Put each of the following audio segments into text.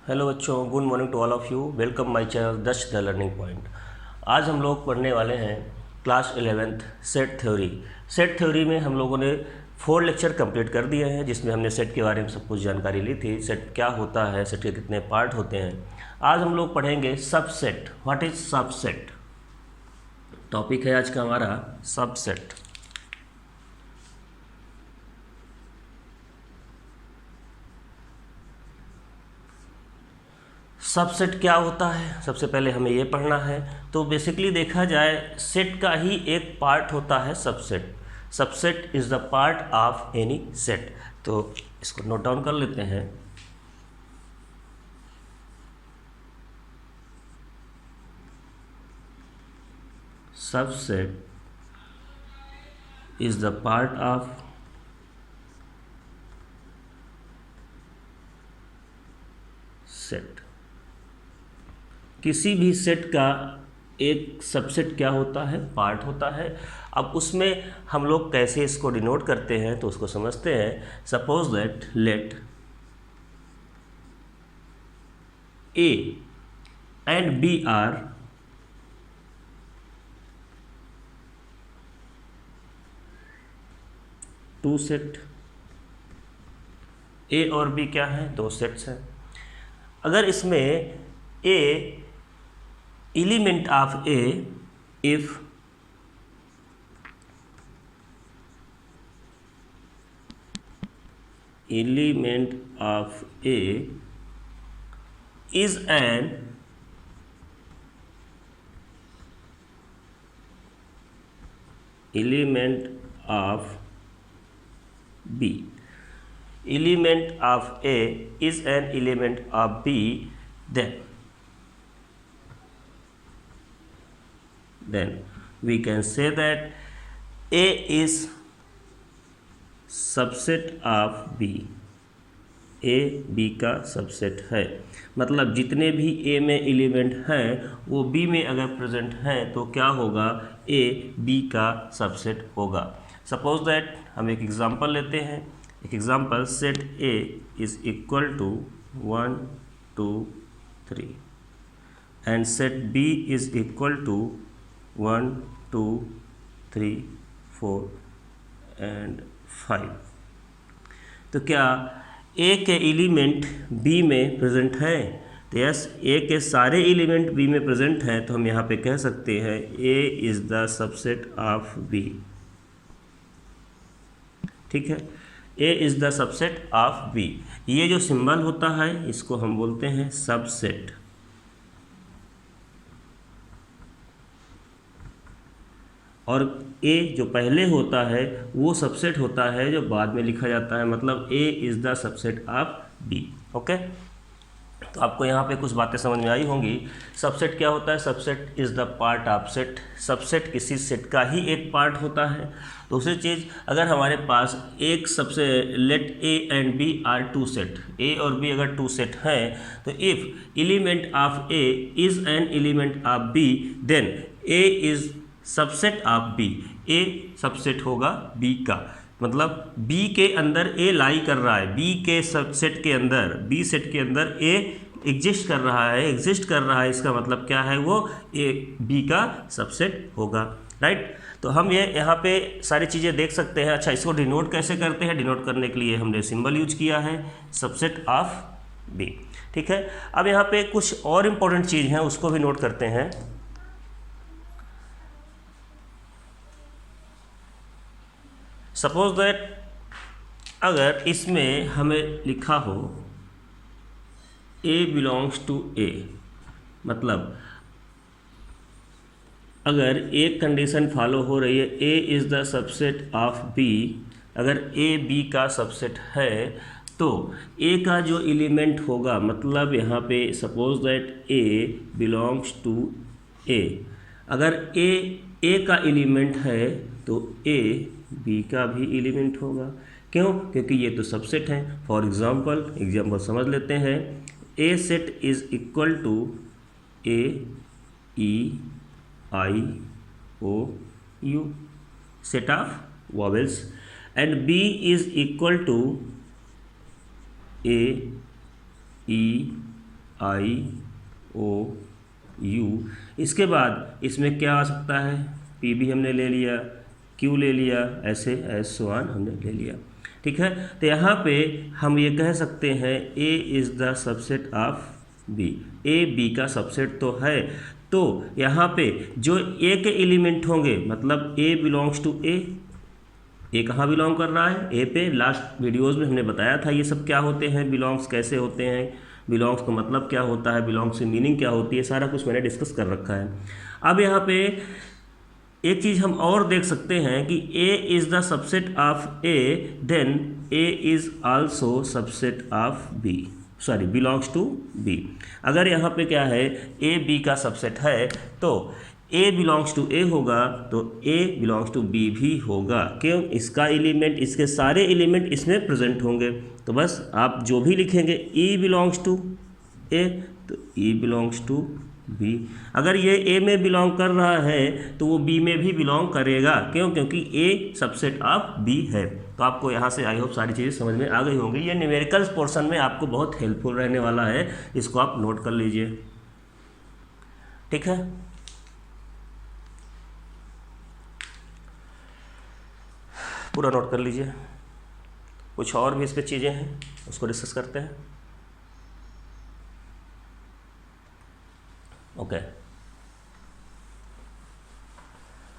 Hello बच्चों, good morning to all of you. Welcome my channel dash the learning point. आज हम लोग पढ़ने वाले हैं class 11th set theory. Set theory में हम लोगों ने 4 लेक्चर कंप्लीट कर दिए हैं, जिसमें हमने सेट के बारे में सब कुछ जानकारी ली थी। सेट क्या होता है, सेट के कितने पार्ट होते हैं। आज हम लोग पढ़ेंगे subset. What is subset? Topic है आज का हमारा सबसेट। सबसेट क्या होता है, सबसे पहले हमें ये पढ़ना है। तो बेसिकली देखा जाए, सेट का ही एक पार्ट होता है subset. Subset is the part of any set. तो इसको नोट डाउन कर लेते हैं। Subset is the part of set. किसी भी सेट का एक सबसेट क्या होता है, पार्ट होता है। अब उसमें हम लोग कैसे इसको डिनोट करते हैं तो उसको समझते हैं। Suppose that let A and B are two set. A और बी क्या है, दो सेट्स हैं। अगर इसमें A element of A, if element of A is an element of B, element of A is an element of B, then we can say that A is subset of B। A B का subset है। मतलब जितने भी A में element हैं वो B में अगर प्रेजेंट हैं तो क्या होगा, A B का सबसेट होगा। सपोज दैट हम एक एग्जांपल लेते हैं। एक example, set A is equal to 1 2 3 and set B is equal to 1 2 3 4 and 5। तो क्या ए के एलिमेंट बी में प्रेजेंट हैं? तो यस, ए के सारे एलिमेंट बी में प्रेजेंट हैं। तो हम यहाँ पे कह सकते हैं A is the subset of B. ठीक है, A is the subset of B. ये जो सिंबल होता है इसको हम बोलते हैं सबसेट। और ए जो पहले होता है वो सबसेट होता है जो बाद में लिखा जाता है। मतलब A is the subset of B. Okay, तो आपको यहाँ पे कुछ बातें समझ में आई होंगी। सबसेट क्या होता है? Subset is the part of set. Subset किसी सेट का ही एक पार्ट होता है। दूसरी चीज़, अगर हमारे पास एक सबसे let A and B are two set, A और बी अगर टू सेट हैं, तो if element of A is an element of B, then A is subset of B. A subset होगा बी का। मतलब बी के अंदर ए लाई कर रहा है, बी के सबसेट के अंदर, बी सेट के अंदर ए एग्जिस्ट कर रहा है, इसका मतलब क्या है, वो ए बी का सबसेट होगा। राइट, तो हम ये यहाँ पे सारी चीज़ें देख सकते हैं। अच्छा, इसको डिनोट कैसे करते हैं? डिनोट करने के लिए हमने सिंबल यूज किया है, सबसेट ऑफ बी। ठीक है, अब यहाँ पे कुछ और इम्पोर्टेंट चीज़ हैं, उसको भी नोट करते हैं। सपोज दैट अगर इसमें हमें लिखा हो A बिलोंग्स टू A, मतलब अगर एक कंडीशन फॉलो हो रही है, A is the subset of B, अगर A B का सबसेट है तो A का जो एलिमेंट होगा, मतलब यहाँ पे suppose that A belongs to A, अगर A का एलिमेंट है तो A बी का भी एलिमेंट होगा। क्यों? क्योंकि ये तो सबसेट हैं। फॉर एग्जाम्पल समझ लेते हैं। A set is equal to A E I O U, set of vowels, and B is equal to A E IOU। इसके बाद इसमें क्या आ सकता है, P भी हमने ले लिया, Q ले लिया, ऐसे S1 हमने ले लिया, ठीक है। तो यहाँ पे हम ये कह सकते हैं A is the subset of B, A B का सबसेट तो है। तो यहाँ पे जो A के एलिमेंट होंगे, मतलब A बिलोंग्स टू A, ए कहाँ बिलोंग कर रहा है, ए पे। लास्ट वीडियोज़ में हमने बताया था ये सब क्या होते हैं, बिलोंग्स कैसे होते हैं, बिलोंग्स का मतलब क्या होता है, बिलोंग्स की मीनिंग क्या होती है, सारा कुछ मैंने डिस्कस कर रखा है। अब यहाँ पे एक चीज़ हम और देख सकते हैं कि A is the subset of A, then A is also subset of B, sorry belongs to B. अगर यहाँ पे क्या है, ए बी का सबसेट है तो ए बिलोंग्स टू ए होगा, तो ए बिलोंग्स टू बी भी होगा। क्यों, इसका एलिमेंट, इसके सारे एलिमेंट इसमें प्रेजेंट होंगे। तो बस आप जो भी लिखेंगे ई बिलोंग्स टू ए, तो ई बिलोंग्स टू बी। अगर ये ए में बिलोंग कर रहा है तो वो बी में भी बिलोंग करेगा। क्यों, क्योंकि ए सबसेट ऑफ बी है। तो आपको यहाँ से आई होप सारी चीज़ें समझ में आ गई होंगी। ये न्यूमेरिकल्स पोर्शन में आपको बहुत हेल्पफुल रहने वाला है, इसको आप नोट कर लीजिए, ठीक है। पूरा नोट कर लीजिए। कुछ और भी इस पर चीज़ें हैं, उसको डिस्कस करते हैं। ओके,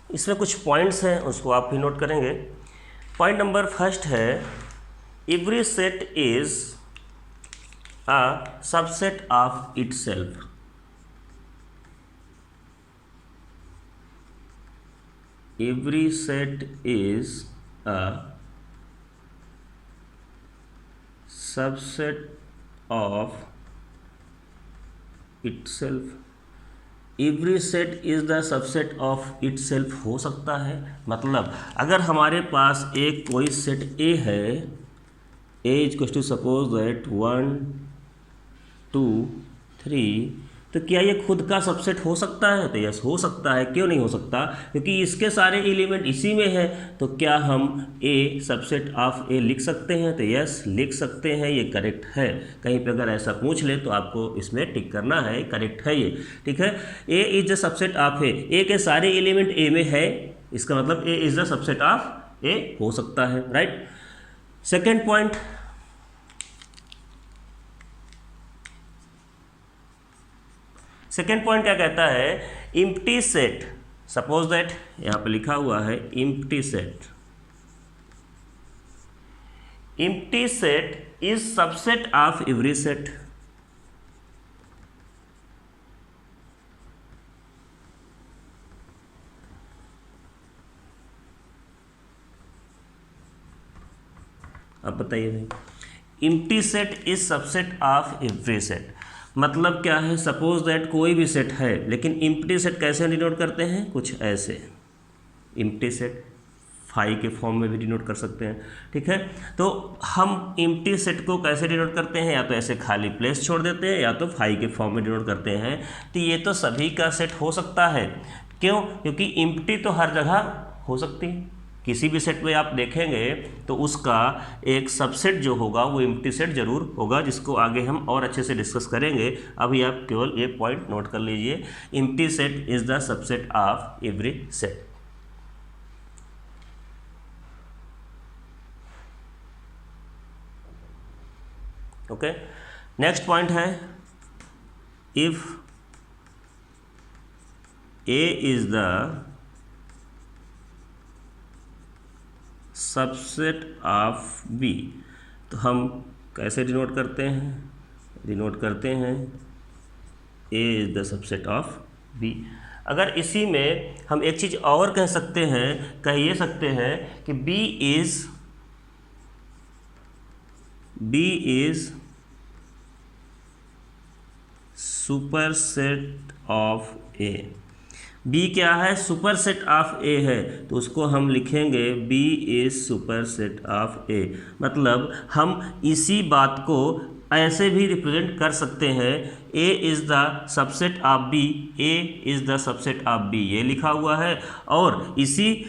इसमें कुछ पॉइंट्स हैं, उसको आप भी नोट करेंगे। पॉइंट नंबर फर्स्ट है, every set is a subset of itself. Every set is a subset of itself। Every set is the subset of itself हो सकता है, मतलब अगर हमारे पास एक कोई सेट A है, A equals to suppose that 1 2 3, तो क्या ये खुद का सबसेट हो सकता है? तो यस हो सकता है। क्यों नहीं हो सकता? क्योंकि इसके सारे एलिमेंट इसी में है। तो क्या हम ए सबसेट ऑफ ए लिख सकते हैं? तो यस लिख सकते हैं, ये करेक्ट है। कहीं पे अगर ऐसा पूछ ले तो आपको इसमें टिक करना है, करेक्ट है ये, ठीक है। A is the subset of ए के सारे एलिमेंट ए में है, इसका मतलब ए इज द सबसेट ऑफ ए हो सकता है, right. Second point, second point क्या कहता है, इम्प्टी सेट, सपोज दैट यहाँ पे लिखा हुआ है empty set, empty set is subset of every set. अब बताइए भाई, empty set is subset of every set मतलब क्या है? सपोज दैट कोई भी सेट है, लेकिन इम्प्टी सेट कैसे डिनोट करते हैं? कुछ ऐसे, इम्प्टी सेट फाई के फॉर्म में भी डिनोट कर सकते हैं, ठीक है। तो हम इम्प्टी सेट को कैसे डिनोट करते हैं? या तो ऐसे खाली प्लेस छोड़ देते हैं, या तो फाई के फॉर्म में डिनोट करते हैं। तो ये तो सभी का सेट हो सकता है। क्यों? क्योंकि इम्प्टी तो हर जगह हो सकती है। किसी भी सेट में आप देखेंगे तो उसका एक सबसेट जो होगा वो इम्प्टी सेट जरूर होगा, जिसको आगे हम और अच्छे से डिस्कस करेंगे। अभी आप केवल ये पॉइंट नोट कर लीजिए, empty set is the subset of every set. Okay, next point है, if A is the subset of B, तो हम कैसे डिनोट करते हैं? डिनोट करते हैं A is the subset of B. अगर इसी में हम एक चीज़ और कह सकते हैं, कह ये सकते हैं कि B is superset of A. B क्या है? सुपर सेट ऑफ ए है, तो उसको हम लिखेंगे B is superset of A. मतलब हम इसी बात को ऐसे भी रिप्रेजेंट कर सकते हैं, A is the subset of B, A is the subset of B, ये लिखा हुआ है। और इसी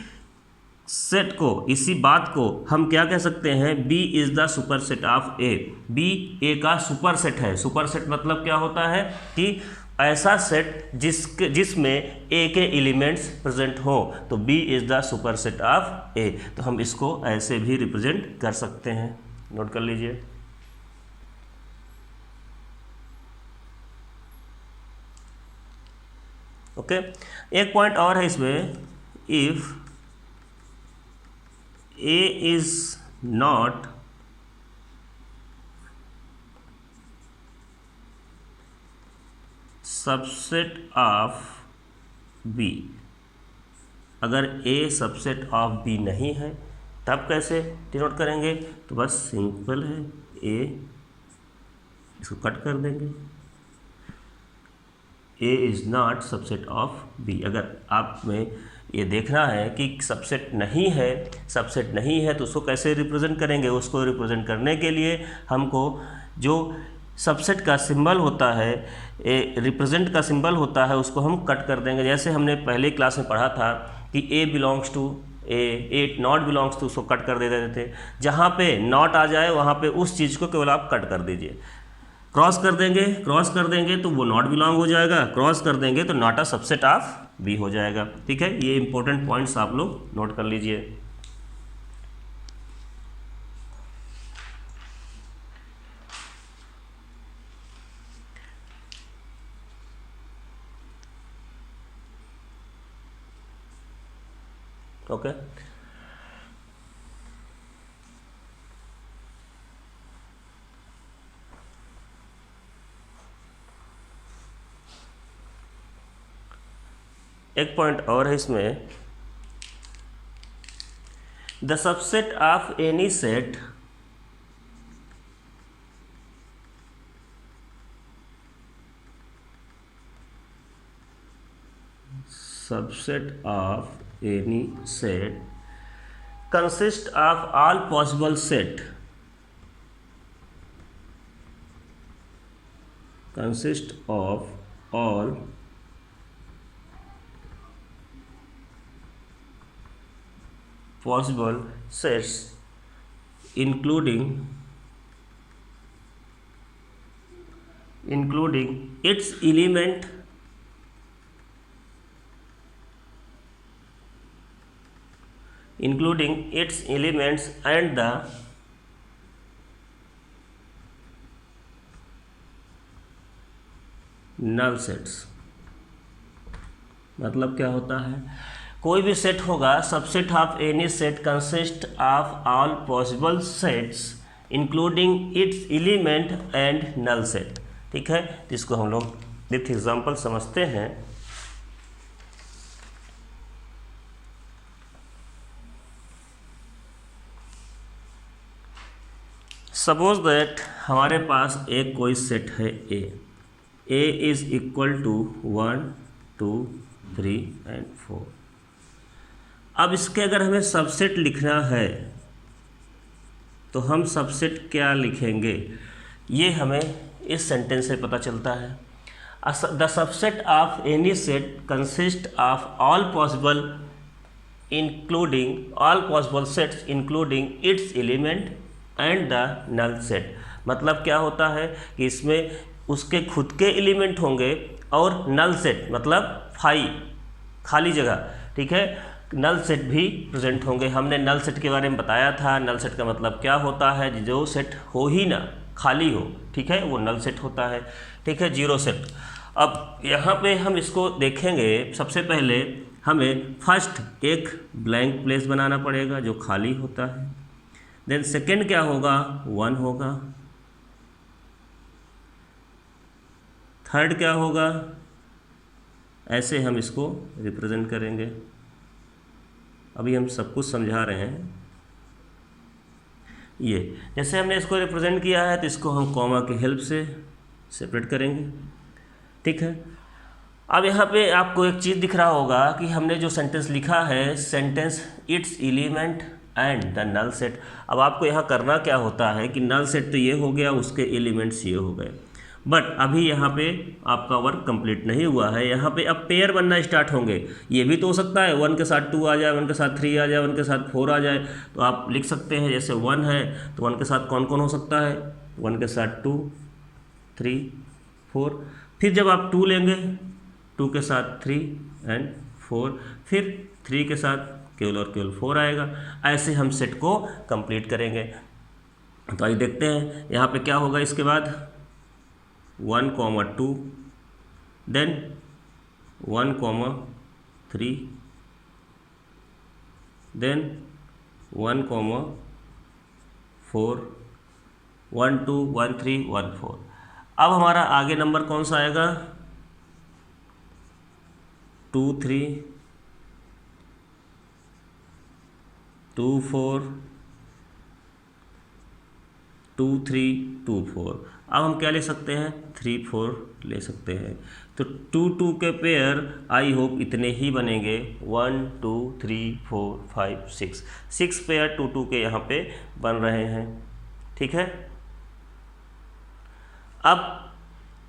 सेट को, इसी बात को हम क्या कह सकते हैं, B is the superset of A. B A का सुपर सेट है। सुपर सेट मतलब क्या होता है कि ऐसा सेट जिसमें ए के एलिमेंट्स प्रेजेंट हो, तो B is the superset of A. तो हम इसको ऐसे भी रिप्रेजेंट कर सकते हैं, नोट कर लीजिए। ओके, एक पॉइंट और है इसमें, if A is not subset of B, अगर ए सबसेट ऑफ बी नहीं है तब कैसे डिनोट करेंगे, तो बस सिंपल है, ए इसको कट कर देंगे, A is not subset of B. अगर आप में ये देखना है कि सबसेट नहीं है तो उसको कैसे रिप्रेजेंट करेंगे, उसको रिप्रेजेंट करने के लिए हमको जो सबसेट का सिंबल होता है, रिप्रेजेंट का सिंबल होता है, उसको हम कट कर देंगे। जैसे हमने पहले क्लास में पढ़ा था कि A belongs to A not belongs to, उसको कट कर दे देते थे। जहाँ पे नॉट आ जाए वहाँ पे उस चीज़ को केवल आप कट कर दीजिए। क्रॉस कर देंगे तो वो नॉट बिलोंग हो जाएगा, क्रॉस कर देंगे तो not a subset of B हो जाएगा। ठीक है, ये इंपॉर्टेंट पॉइंट्स आप लोग नोट कर लीजिए। ओके, एक पॉइंट और है इसमें, the subset of any set consist of all possible set, consist of all possible sets including its element and the null sets। मतलब क्या होता है, कोई भी सेट होगा, subset of any set consist of all possible sets including its element and null set. ठीक है, जिसको हम लोग विथ एग्जांपल समझते हैं। सपोज दैट हमारे पास एक कोई सेट है A is equal to 1 2 3 and 4। अब इसके अगर हमें सबसेट लिखना है तो हम सबसेट क्या लिखेंगे, ये हमें इस सेंटेंस से पता चलता है। The subset of any set consist of all possible sets including its element and the null set. मतलब क्या होता है कि इसमें उसके खुद के एलिमेंट होंगे और नल सेट मतलब खाली जगह। ठीक है, नल सेट भी प्रेजेंट होंगे। हमने नल सेट के बारे में बताया था। नल सेट का मतलब क्या होता है, जो सेट हो ही ना, खाली हो, ठीक है, वो नल सेट होता है। ठीक है, जीरो सेट। अब यहाँ पे हम इसको देखेंगे। सबसे पहले हमें फर्स्ट एक ब्लैंक प्लेस बनाना पड़ेगा जो खाली होता है। देन सेकेंड क्या होगा, 1 होगा। थर्ड क्या होगा, ऐसे हम इसको रिप्रेजेंट करेंगे। अभी हम सब कुछ समझा रहे हैं। ये जैसे हमने इसको रिप्रेजेंट किया है तो इसको हम कॉमा की हेल्प से सेपरेट करेंगे। ठीक है, अब यहाँ पे आपको एक चीज़ दिख रहा होगा कि हमने जो सेंटेंस लिखा है, sentence its element and the null set. अब आपको यहाँ करना क्या होता है कि नल सेट तो ये हो गया, उसके एलिमेंट्स ये हो गए। बट अभी यहाँ पे आपका वर्क कंप्लीट नहीं हुआ है। यहाँ पे अब पेयर बनना स्टार्ट होंगे। ये भी तो हो सकता है 1 के साथ 2 आ जाए, 1 के साथ 3 आ जाए, 1 के साथ 4 आ जाए। तो आप लिख सकते हैं जैसे 1 है तो 1 के साथ कौन कौन हो सकता है, 1 के साथ 2, 3, 4। फिर जब आप 2 लेंगे 2 के साथ 3 एंड 4, फिर 3 के साथ केवल और केवल 4 आएगा। ऐसे हम सेट को कंप्लीट करेंगे। तो आइए देखते हैं यहाँ पे क्या होगा। इसके बाद 1, 2, देन 1, 3, देन 1, 4, 1, 2, 1, 3, 1, 4। अब हमारा आगे नंबर कौन सा आएगा, 2, 3, 2, 4, 2, 3, 2, 4। अब हम क्या ले सकते हैं, 3, 4 ले सकते हैं। तो 2, 2 के पेयर आई होप इतने ही बनेंगे, 1, 2, 3, 4, 5, 6 पेयर 2, 2 के यहाँ पे बन रहे हैं। ठीक है। अब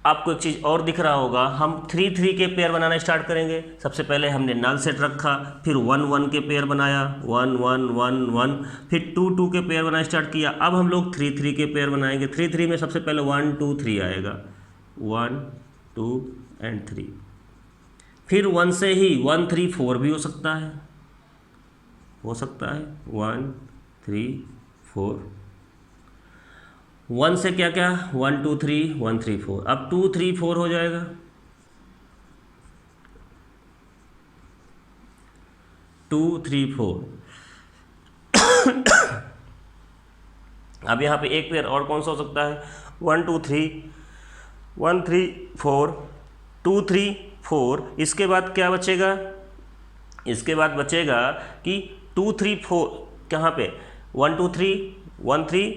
आपको एक चीज़ और दिख रहा होगा, हम 3, 3 के पेयर बनाना स्टार्ट करेंगे। सबसे पहले हमने नल सेट रखा, फिर 1, 1 के पेयर बनाया, 1, 1, 1, 1, फिर 2, 2 के पेयर बनाना स्टार्ट किया। अब हम लोग 3, 3 के पेयर बनाएंगे। 3, 3 में सबसे पहले 1, 2, 3 आएगा, 1, 2 एंड 3। फिर 1 से ही 1, 3, 4 भी हो सकता है, 1, 3, 4। 1 से क्या क्या, 1, 2, 3, 1, 3, 4। अब 2, 3, 4 हो जाएगा। 2, 3, 4। अब यहाँ पे एक पेयर और कौन सा हो सकता है, 1, 2, 3, 1, 3, 4, 2, 3, 4। इसके बाद क्या बचेगा, इसके बाद बचेगा कि 2, 3, 4 कहाँ पे, 1, 2, 3, 1, 3,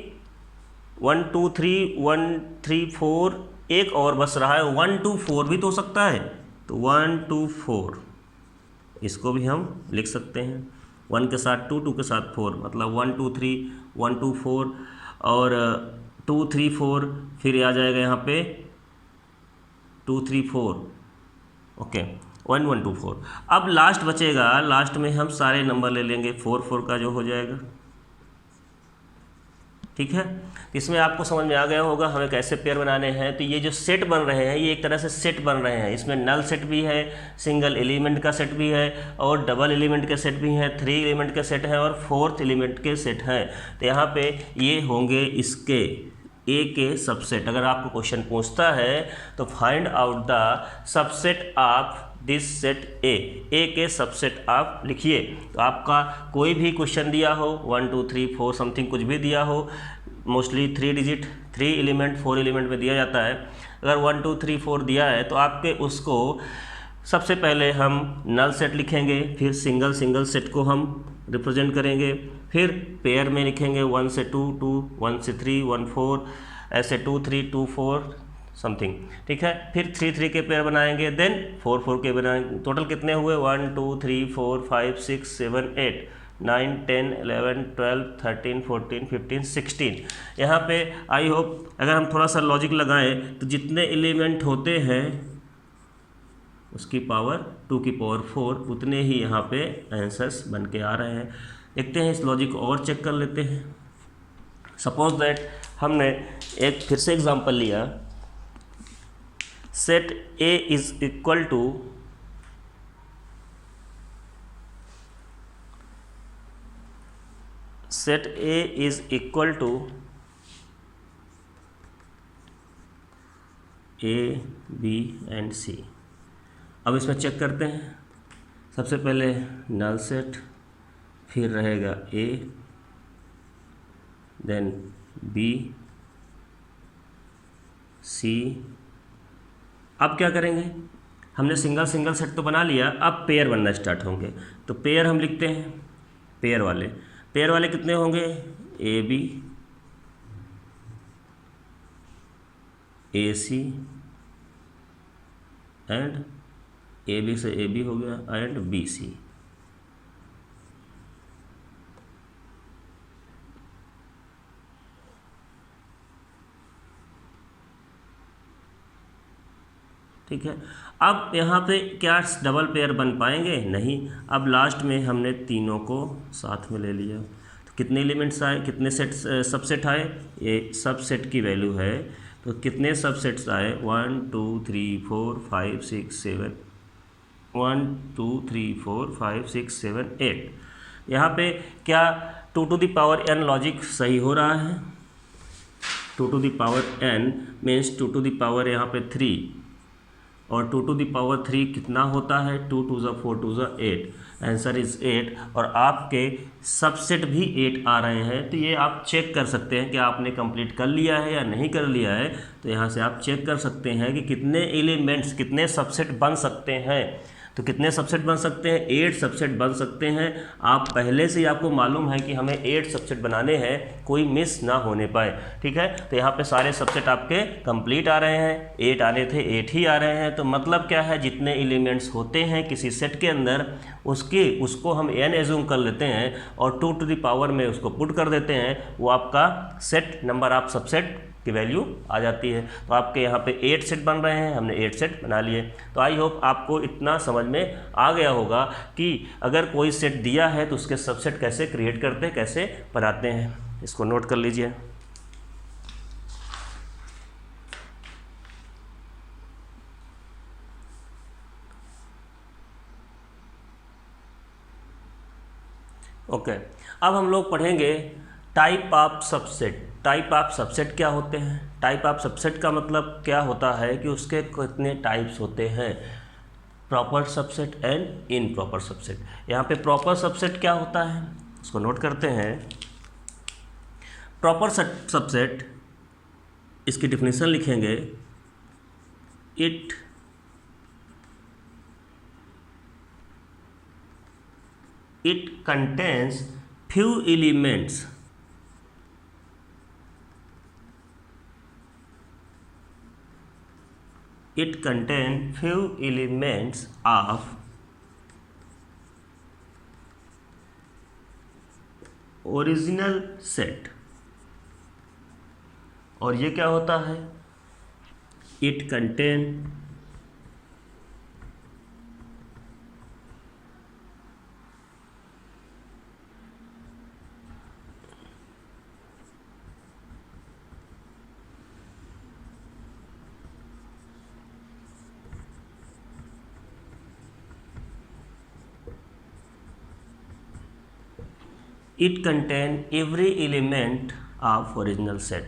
1, 2, 3, 1, 3, 4। एक और बच रहा है, 1, 2, 4 भी तो हो सकता है। तो 1, 2, 4 इसको भी हम लिख सकते हैं। 1 के साथ 2, 2 के साथ 4, मतलब 1, 2, 3, 1, 2, 4 और 2, 3, 4। फिर आ जाएगा यहाँ पे 2, 3, 4। ओके, 1, 1, 2, 4। अब लास्ट बचेगा, लास्ट में हम सारे नंबर ले लेंगे, 4, 4 का जो हो जाएगा। ठीक है। इसमें आपको समझ में आ गया होगा हमें कैसे पेयर बनाने हैं। तो ये जो सेट बन रहे हैं ये एक तरह से सेट बन रहे हैं। इसमें नल सेट भी है, सिंगल एलिमेंट का सेट भी है, और डबल एलिमेंट के सेट भी हैं, 3 एलिमेंट के सेट हैं, और 4th एलिमेंट के सेट हैं। तो यहाँ पे ये होंगे इसके ए के सबसेट। अगर आपको क्वेश्चन पूछता है तो find out the subset of this set ए के सबसेट आप लिखिए। तो आपका कोई भी क्वेश्चन दिया हो, 1, 2, 3, 4 समथिंग कुछ भी दिया हो, मोस्टली 3 डिजिट 3 एलिमेंट 4 एलिमेंट में दिया जाता है। अगर 1, 2, 3, 4 दिया है तो आपके उसको सबसे पहले हम नल सेट लिखेंगे, फिर सिंगल सिंगल सेट को हम रिप्रेजेंट करेंगे, फिर पेयर में लिखेंगे 1 से 2, 2, 1 से 3, 1, 4, ऐसे 2, 3, 2, 4 समथिंग। ठीक है। फिर 3, 3 के पेयर बनाएंगे, देन 4, 4 के बनाएंगे। टोटल कितने हुए, 1, 2, 3, 4, 5, 6, 7, 8, 9, 10, 11, 12, 13, 14, 15, 16। यहाँ पे आई होप अगर हम थोड़ा सा लॉजिक लगाएं तो जितने एलिमेंट होते हैं उसकी पावर 2 की पावर 4 उतने ही यहाँ पे आंसर्स बन के आ रहे हैं। देखते हैं, इस लॉजिक को और चेक कर लेते हैं। सपोज दैट हमने एक फिर से एग्जांपल लिया, set A is equal to set A is equal to A, B and C. अब इसमें चेक करते हैं। सबसे पहले नल सेट, फिर रहेगा ए, देन बी, सी। अब क्या करेंगे, हमने सिंगल सिंगल सेट तो बना लिया, अब पेयर बनना स्टार्ट होंगे। तो पेयर हम लिखते हैं, पेयर वाले कितने होंगे, A B, A C and A B से ए बी हो गया एंड बी सी। ठीक है। अब यहाँ पे क्या डबल पेयर बन पाएंगे? नहीं। अब लास्ट में हमने तीनों को साथ में ले लिया, तो कितने एलिमेंट्स आए, कितने सेट सबसेट आए? ये सबसेट की वैल्यू है, तो कितने सबसेट्स आए? 1 2 3 4 5 6 7 1 2 3 4 5 6 7 8। यहाँ पे क्या 2 to the power n logic सही हो रहा है? 2 to the power n means 2 to the power यहाँ पे 3, और 2 टू द पावर 3 कितना होता है? 2 2 ज़ा 4 2 ज़ा 8, आंसर इज़ 8। और आपके सबसेट भी 8 आ रहे हैं, तो ये आप चेक कर सकते हैं कि आपने कंप्लीट कर लिया है या नहीं कर लिया है। तो यहाँ से आप चेक कर सकते हैं कि कितने एलिमेंट्स, कितने सबसेट बन सकते हैं। तो कितने सबसेट बन सकते हैं? 8 सबसेट बन सकते हैं। आप पहले से ही आपको मालूम है कि हमें 8 सबसेट बनाने हैं, कोई मिस ना होने पाए, ठीक है। तो यहाँ पे सारे सबसेट आपके कंप्लीट आ रहे हैं, 8 आने थे 8 ही आ रहे हैं। तो मतलब क्या है, जितने एलिमेंट्स होते हैं किसी सेट के अंदर उसको हम n एज्यूम कर लेते हैं और 2 टू द पावर में उसको पुट कर देते हैं, वो आपका सेट नंबर ऑफ सबसेट की वैल्यू आ जाती है। तो आपके यहाँ पे 8 सेट बन रहे हैं, हमने 8 सेट बना लिए। तो आई होप आपको इतना समझ में आ गया होगा कि अगर कोई सेट दिया है तो उसके सबसेट कैसे क्रिएट करते हैं, कैसे बनाते हैं। इसको नोट कर लीजिए। ओके, अब हम लोग पढ़ेंगे type of subset. Type of subset क्या होते हैं? टाइप ऑफ सबसेट का मतलब क्या होता है कि उसके कितने टाइप्स होते हैं, proper subset and improper subset. यहाँ पे प्रॉपर सबसेट क्या होता है, उसको नोट करते हैं। प्रॉपर सबसेट, इसकी डिफिनीशन लिखेंगे, it contains few elements of original set। और ये क्या होता है? it contain every element of original set।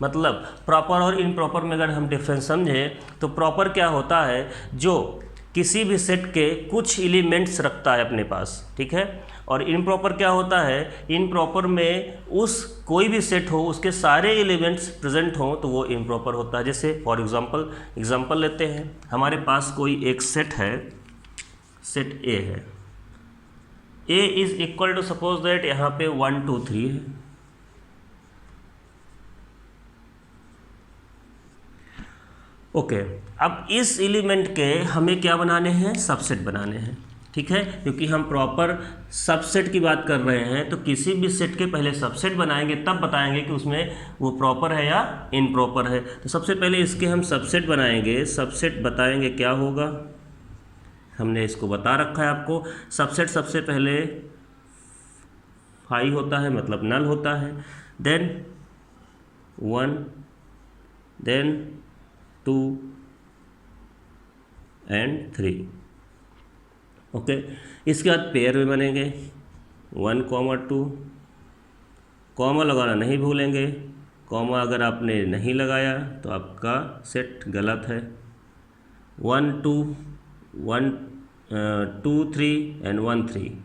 मतलब प्रॉपर और इनप्रॉपर में अगर हम डिफरेंस समझें तो प्रॉपर क्या होता है, जो किसी भी सेट के कुछ एलिमेंट्स रखता है अपने पास, ठीक है। और इनप्रॉपर क्या होता है, इनप्रॉपर में उस कोई भी सेट हो उसके सारे एलिमेंट्स प्रेजेंट हों तो वो इनप्रॉपर होता है। जैसे फॉर एग्जांपल लेते हैं, हमारे पास कोई एक सेट है, सेट ए है, A is equal to suppose that यहाँ पे 1 2 3 है। ओके, अब इस एलिमेंट के हमें क्या बनाने हैं, सबसेट बनाने हैं, ठीक है। क्योंकि हम प्रॉपर सबसेट की बात कर रहे हैं तो किसी भी सेट के पहले सबसेट बनाएंगे, तब बताएंगे कि उसमें वो प्रॉपर है या इनप्रॉपर है। तो सबसे पहले इसके हम सबसेट बनाएंगे। सबसेट बताएंगे क्या होगा, हमने इसको बता रखा है आपको। सबसेट सबसे पहले फाई होता है, मतलब नल होता है, देन 1, देन 2 एंड 3। ओके, इसके बाद पेयर में बनेंगे 1, 2, कॉमा लगाना नहीं भूलेंगे। कॉमा अगर आपने नहीं लगाया तो आपका सेट गलत है। 1 2 1 2 3 एंड 1 3।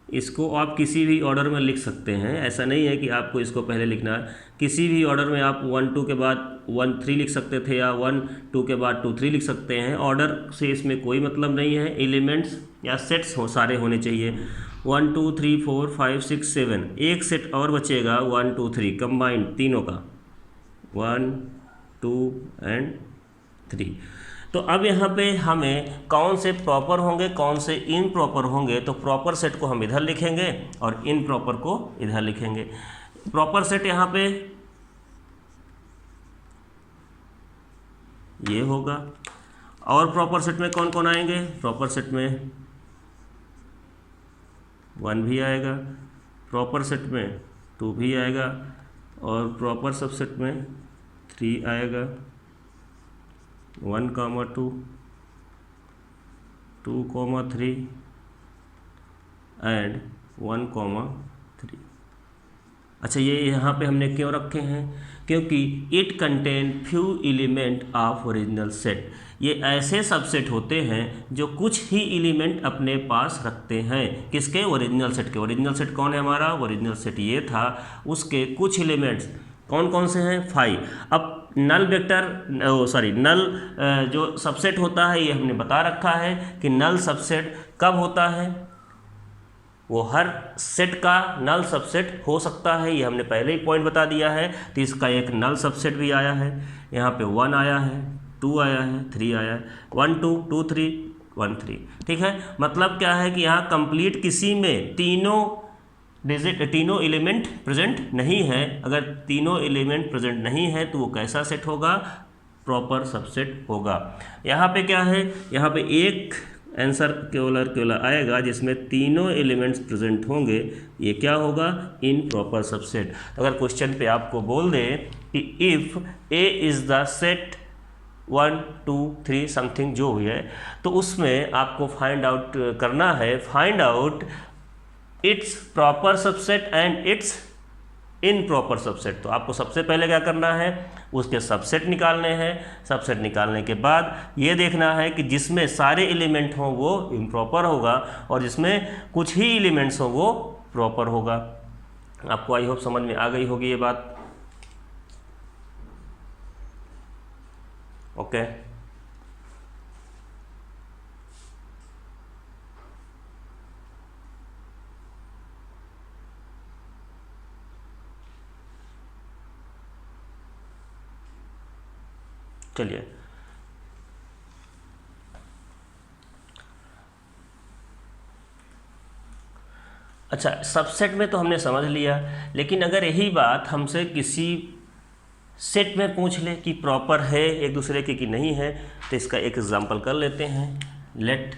इसको आप किसी भी ऑर्डर में लिख सकते हैं, ऐसा नहीं है कि आपको इसको पहले लिखना है। किसी भी ऑर्डर में आप 1 2 के बाद 1 3 लिख सकते थे, या 1 2 के बाद 2 3 लिख सकते हैं। ऑर्डर से इसमें कोई मतलब नहीं है, एलिमेंट्स या सेट्स सारे होने चाहिए। 1 2 3 4 5 6 7, एक सेट और बचेगा 1 2 3 कंबाइंड तीनों का, 1 2 एंड 3। तो अब यहाँ पे हमें कौन से प्रॉपर होंगे, कौन से इनप्रॉपर होंगे, तो प्रॉपर सेट को हम इधर लिखेंगे और इनप्रॉपर को इधर लिखेंगे। प्रॉपर सेट यहाँ पे ये होगा। और प्रॉपर सेट में कौन कौन आएंगे? प्रॉपर सेट में 1 भी आएगा, प्रॉपर सेट में 2 भी आएगा, और प्रॉपर सबसेट में 3 आएगा, 1, 2, 2, 3 एंड 1, 3। अच्छा, ये यहाँ पे हमने क्यों रखे हैं? क्योंकि it contain few element of original set. ये ऐसे सबसेट होते हैं जो कुछ ही एलिमेंट अपने पास रखते हैं। किसके? ओरिजिनल सेट के। ओरिजिनल सेट कौन है हमारा? ओरिजिनल सेट ये था, उसके कुछ एलिमेंट्स कौन कौन से हैं? 5। अब नल वेक्टर नल जो सबसेट होता है, ये हमने बता रखा है कि नल सबसेट कब होता है? वो हर सेट का नल सबसेट हो सकता है, ये हमने पहले ही पॉइंट बता दिया है। तो इसका एक नल सबसेट भी आया है, यहाँ पे 1 आया है, 2 आया है, 3 आया है, 1 2 2 3 1 3। ठीक है, मतलब क्या है कि यहाँ कंप्लीट किसी में तीनों एलिमेंट प्रेजेंट नहीं है। अगर तीनों एलिमेंट प्रेजेंट नहीं है तो वो कैसा सेट होगा? प्रॉपर सबसेट होगा। यहाँ पे क्या है? यहाँ पे एक आंसर केवल आएगा जिसमें तीनों एलिमेंट्स प्रेजेंट होंगे, ये क्या होगा? In proper subset. तो अगर क्वेश्चन पे आपको बोल दे कि if A is the set 1 2 3 something जो भी है, तो उसमें आपको फाइंड आउट करना है, find out it's proper subset and it's in proper subset. तो आपको सबसे पहले क्या करना है? उसके सबसेट निकालने हैं। सबसेट निकालने के बाद ये देखना है कि जिसमें सारे एलिमेंट हों वो इम्प्रॉपर होगा, और जिसमें कुछ ही एलिमेंट्स हों वो प्रॉपर होगा। आपको आई होप समझ में आ गई होगी ये बात। ओके, चलिए अच्छा, सबसेट में तो हमने समझ लिया, लेकिन अगर यही बात हमसे किसी सेट में पूछ ले कि प्रॉपर है एक दूसरे के कि नहीं है, तो इसका एक एग्जांपल कर लेते हैं। Let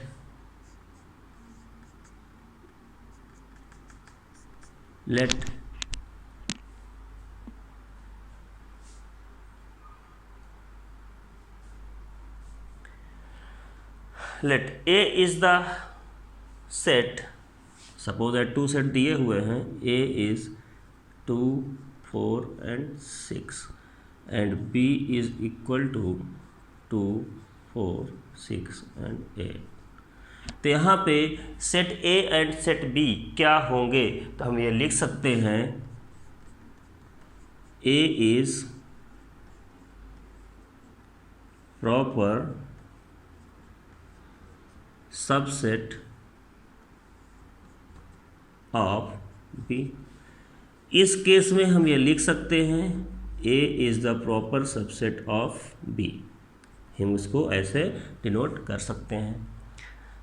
A is the set, suppose that 2 set दिए हुए हैं, A is 2 4 and 6 and B is equal to 2 4 6 and 8। तो यहाँ पे set A and set B क्या होंगे? तो हम ये लिख सकते हैं A is proper subset of B। इस केस में हम ये लिख सकते हैं A is the proper subset of B। हम इसको ऐसे डिनोट कर सकते हैं।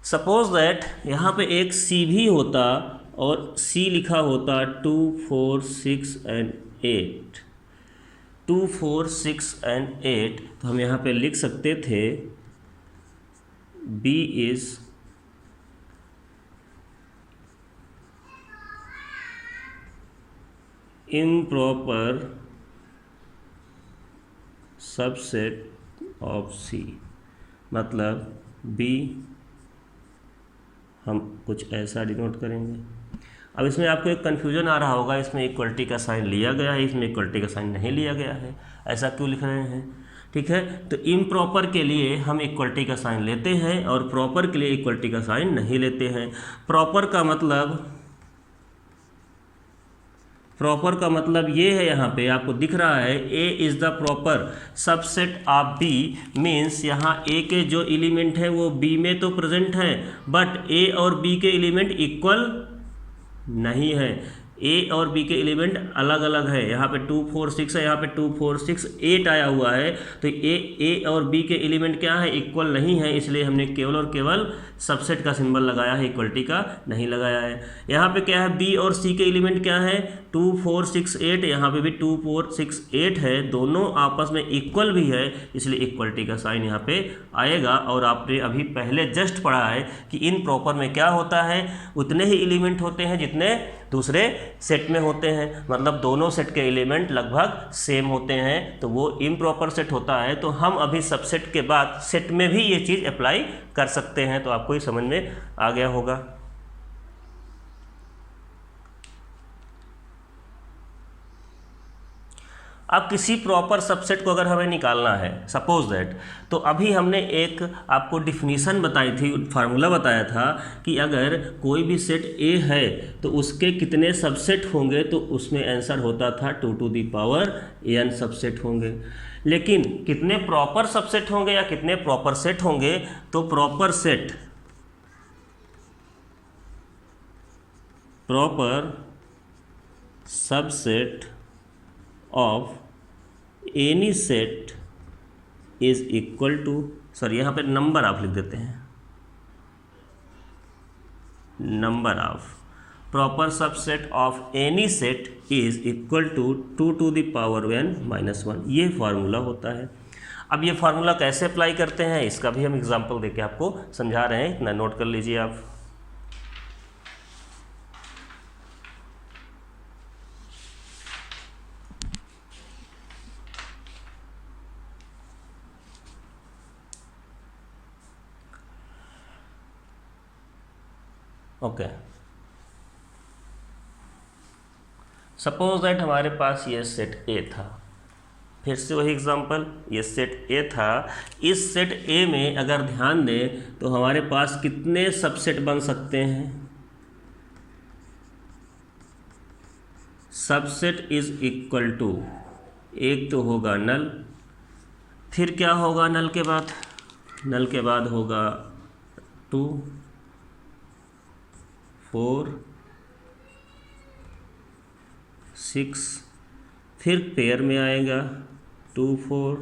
सपोज दैट यहाँ पे एक C भी होता और C लिखा होता 2 4 6 and 8, 2 4 6 and 8। तो हम यहाँ पे लिख सकते थे B is improper subset of C। मतलब B हम कुछ ऐसा डिनोट करेंगे। अब इसमें आपको एक कन्फ्यूजन आ रहा होगा, इसमें इक्वलिटी का साइन लिया गया है, इसमें इक्वलिटी का साइन नहीं लिया गया है, ऐसा क्यों लिख रहे हैं? ठीक है, तो इम्प्रॉपर के लिए हम इक्वलिटी का साइन लेते हैं और प्रॉपर के लिए इक्वलिटी का साइन नहीं लेते हैं। प्रॉपर का मतलब ये है, यहाँ पे आपको दिख रहा है A is the proper subset of B, means यहाँ A के जो एलिमेंट हैं वो B में तो प्रेजेंट हैं, बट A और B के एलिमेंट इक्वल नहीं है। ए और बी के एलिमेंट अलग अलग है, यहाँ पे 2 4 6 है, यहाँ पे 2 4 6 8 आया हुआ है, तो ए और बी के एलिमेंट क्या है, इक्वल नहीं है, इसलिए हमने केवल और केवल सबसेट का सिंबल लगाया है, इक्वलिटी का नहीं लगाया है। यहाँ पे क्या है, बी और सी के एलिमेंट क्या है, 2 4 6 8, यहाँ पे भी 2 4 6 8 है, दोनों आपस में इक्वल भी है, इसलिए इक्वलिटी का साइन यहाँ पे आएगा। और आपने अभी पहले जस्ट पढ़ा है कि इन प्रॉपर में क्या होता है, उतने ही एलिमेंट होते हैं जितने दूसरे सेट में होते हैं, मतलब दोनों सेट के एलिमेंट लगभग सेम होते हैं, तो वो इम्प्रॉपर सेट होता है। तो हम अभी सबसेट के बाद सेट में भी ये चीज़ अप्लाई कर सकते हैं, तो आपको ये समझ में आ गया होगा। अब किसी प्रॉपर सबसेट को अगर हमें निकालना है, सपोज दैट, तो अभी हमने एक आपको डिफिनीशन बताई थी, फार्मूला बताया था कि अगर कोई भी सेट ए है तो उसके कितने सबसेट होंगे, तो उसमें आंसर होता था 2 to the power n subset होंगे। लेकिन कितने प्रॉपर सबसेट होंगे या कितने प्रॉपर सेट होंगे, तो proper subset of any set is equal to, sorry यहाँ पे नंबर आप लिख देते हैं, number of proper subset of any set is equal to 2 to the power n minus 1, ये फार्मूला होता है। अब ये फार्मूला कैसे अप्लाई करते हैं, इसका भी हम एग्जांपल देके आपको समझा रहे हैं, इतना नोट कर लीजिए आप। ओके, सपोज दैट हमारे पास ये सेट ए था, फिर से वही एग्जांपल, ये सेट ए था, इस सेट ए में अगर ध्यान दें तो हमारे पास कितने सबसेट बन सकते हैं, सबसेट इज इक्वल टू, एक तो होगा नल, फिर क्या होगा नल के बाद होगा 2 4 6, फिर पेयर में आएगा 2 4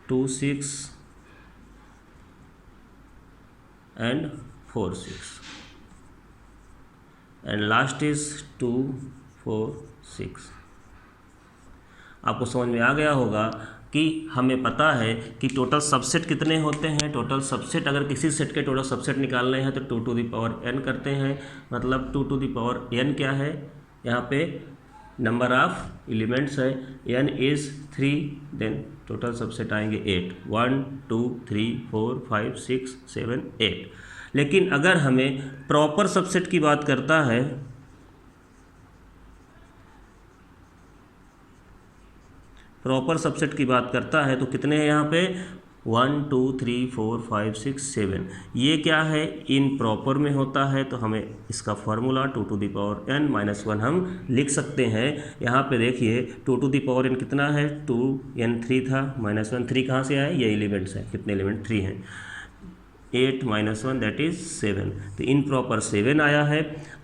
2 6 एंड 4 6, एंड लास्ट इज 2 4 6। आपको समझ में आ गया होगा कि हमें पता है कि टोटल सबसेट कितने होते हैं। टोटल सबसेट, अगर किसी सेट के टोटल सबसेट निकालने हैं तो 2 टू द पावर n करते हैं, मतलब 2 टू द पावर n क्या है, यहाँ पे नंबर ऑफ एलिमेंट्स है, n is 3, then total subset आएंगे 8, 1 2 3 4 5 6 7 8। लेकिन अगर हमें प्रॉपर सबसेट की बात करता है, प्रॉपर सबसेट की बात करता है तो कितने हैं यहाँ पे, 1 2 3 4 5 6 7, ये क्या है, इन प्रॉपर में होता है, तो हमें इसका formula 2 to the power n minus 1 हम लिख सकते हैं। यहाँ पे देखिए 2 टू द पावर n कितना है, 2 n 3 था, माइनस 1, 3 कहाँ से आए, ये एलिमेंट्स हैं, कितने एलिमेंट 3 हैं, 8 माइनस 1 दैट इज 7, तो इन प्रॉपर 7 आया है।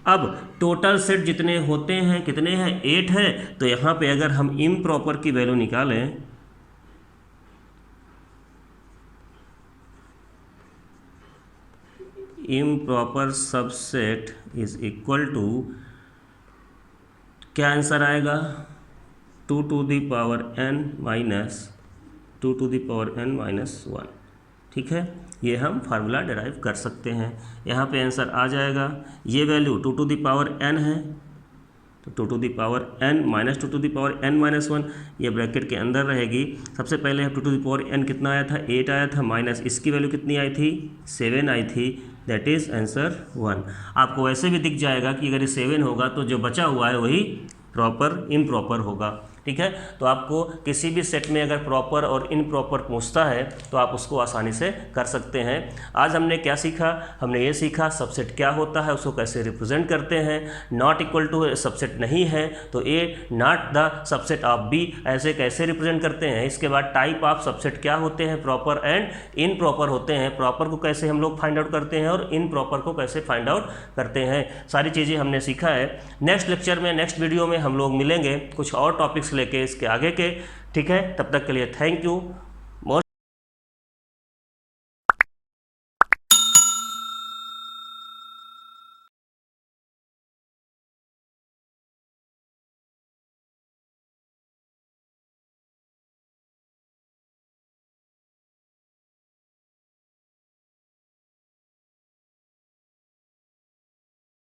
अब टोटल सेट जितने होते हैं कितने हैं, 8 है, तो यहाँ पे अगर हम इम प्रॉपर की वैल्यू निकालें, improper subset is equal to, क्या आंसर आएगा, 2 to the power n minus 2 to the power n minus 1। ठीक है, ये हम फार्मूला डिराइव कर सकते हैं। यहाँ पे आंसर आ जाएगा, ये value 2 to the power n है, तो 2 to the power n minus 2 to the power n minus 1, ये ब्रैकेट के अंदर रहेगी। सबसे पहले 2 टू द पावर n कितना आया था, 8 आया था, माइनस इसकी वैल्यू कितनी आई थी, 7 आई थी, दैट इज़ आंसर 1। आपको वैसे भी दिख जाएगा कि अगर ये 7 होगा तो जो बचा हुआ है वही प्रॉपर इम्प्रॉपर होगा। ठीक है। तो आपको किसी भी सेट में अगर प्रॉपर और इनप्रॉपर पूछता है तो आप उसको आसानी से कर सकते हैं। आज हमने क्या सीखा, हमने ये सीखा सबसेट क्या होता है, उसको कैसे रिप्रेजेंट करते हैं। नॉट इक्वल टू सबसेट नहीं है तो A not the subset of B, ऐसे कैसे रिप्रेजेंट करते हैं। इसके बाद टाइप ऑफ सबसेट क्या होते हैं, प्रॉपर एंड इनप्रॉपर होते हैं। प्रॉपर को कैसे हम लोग फाइंड आउट करते हैं और इनप्रॉपर को कैसे फाइंड आउट करते हैं, सारी चीज़ें हमने सीखा है। नेक्स्ट लेक्चर में, नेक्स्ट वीडियो में हम लोग मिलेंगे कुछ और टॉपिक्स लेके इसके आगे के, ठीक है। तब तक के लिए थैंक यू।